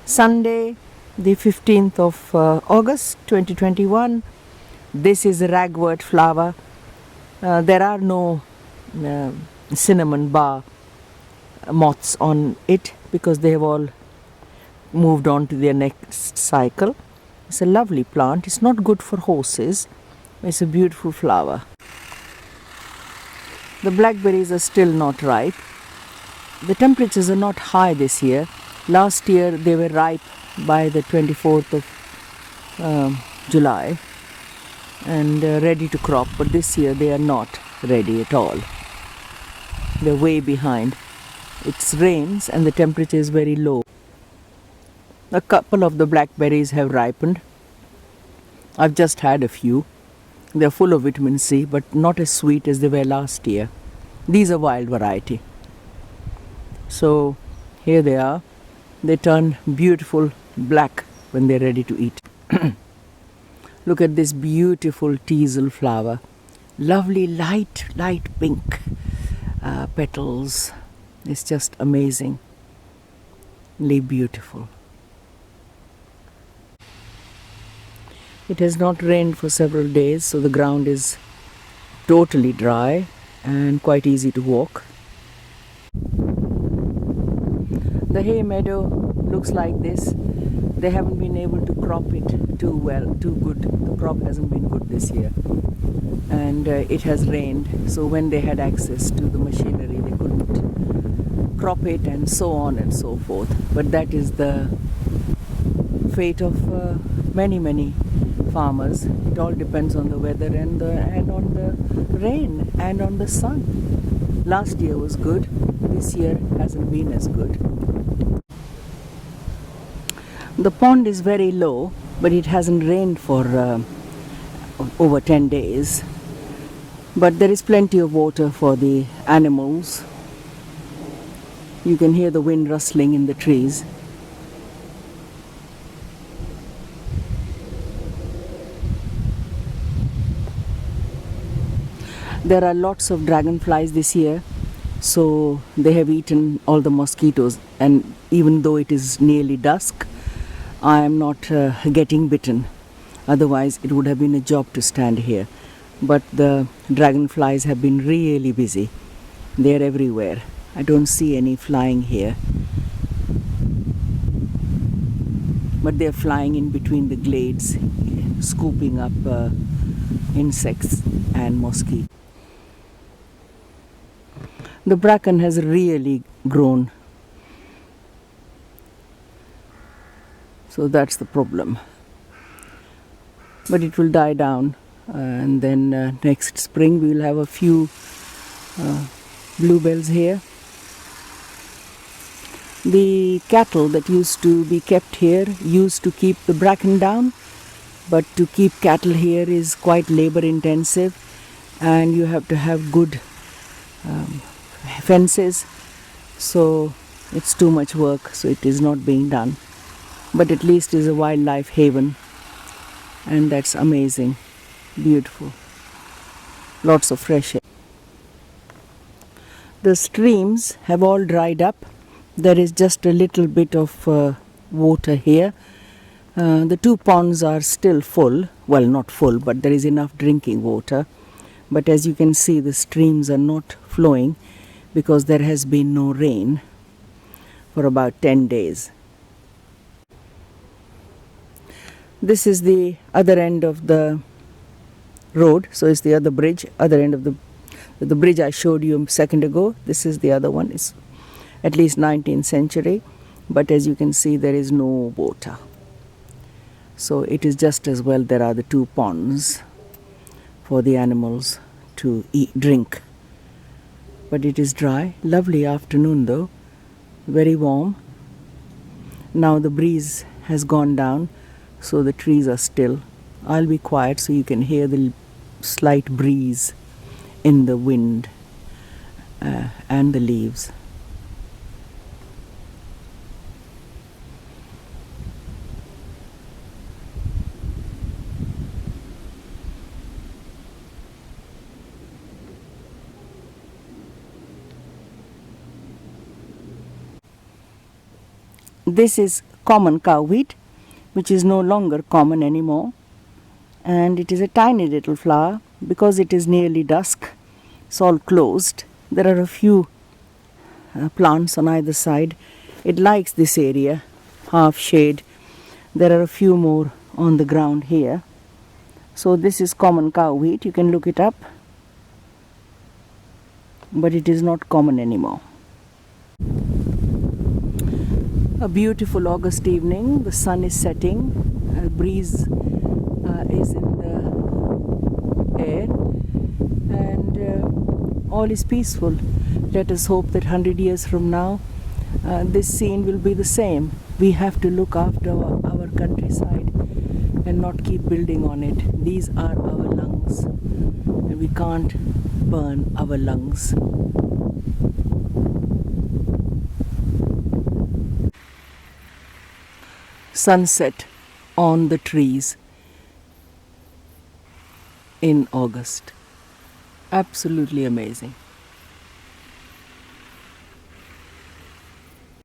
Sunday, the 15th of August 2021. This is a ragwort flower. There are no cinnamon bar moths on it because they have all moved on to their next cycle. It's a lovely plant. It's not good for horses. It's a beautiful flower. The blackberries are still not ripe. The temperatures are not high this year. Last year they were ripe by the 24th of July and ready to crop, but this year they are not ready at all. They're way behind. It rains and the temperature is very low. A couple of the blackberries have ripened. I've just had a few. They're full of vitamin C, but not as sweet as they were last year. These are wild variety. So here they are. They turn beautiful black when they're ready to eat. Look at this beautiful teasel flower. Lovely light pink petals. It's just amazingly beautiful. It has not rained for several days, so the ground is totally dry and quite easy to walk. The hay meadow looks like this. They haven't been able to crop it too good. The crop hasn't been good this year. And it has rained, so when they had access to the machinery, they couldn't crop it and so on and so forth. But that is the fate of many farmers. It all depends on the weather and on the rain and on the sun. Last year was good. This year hasn't been as good. The pond is very low, but it hasn't rained for over 10 days. But there is plenty of water for the animals. You can hear the wind rustling in the trees. There are lots of dragonflies this year, so they have eaten all the mosquitoes, and even though it is nearly dusk, I am not getting bitten. Otherwise it would have been a job to stand here. But the dragonflies have been really busy. They are everywhere. I don't see any flying here, but they are flying in between the glades, scooping up insects and mosquitoes. The bracken has really grown. So that's the problem. But it will die down, and then next spring we will have a few bluebells here. The cattle that used to be kept here used to keep the bracken down, but to keep cattle here is quite labor intensive, and you have to have good fences, so it's too much work, so it is not being done. But at least it's a wildlife haven, and that's amazing, beautiful, lots of fresh air. The streams have all dried up. There is just a little bit of water here. The two ponds are still full, well, not full, but there is enough drinking water. But as you can see, the streams are not flowing because there has been no rain for about 10 days. This is the other end of the road, so it's the other bridge, other end of the bridge I showed you a second ago. This is the other one. It's at least 19th century, but as you can see, there is no water. So it is just as well there are the two ponds for the animals to drink. But it is dry. Lovely afternoon though, very warm. Now the breeze has gone down, so the trees are still. I'll be quiet so you can hear the slight breeze in the wind and the leaves. This is common cow wheat, which is no longer common anymore. And it is a tiny little flower. Because it is nearly dusk, it's all closed. There are a few plants on either side. It likes this area, half shade. There are a few more on the ground here. So this is common cow wheat. You can look it up, but it is not common anymore. A beautiful August evening. The sun is setting. A breeze is in the air, and all is peaceful. Let us hope that 100 years from now this scene will be the same. We have to look after our countryside and not keep building on it. These are our lungs, and we can't burn our lungs. Sunset on the trees in August. Absolutely amazing.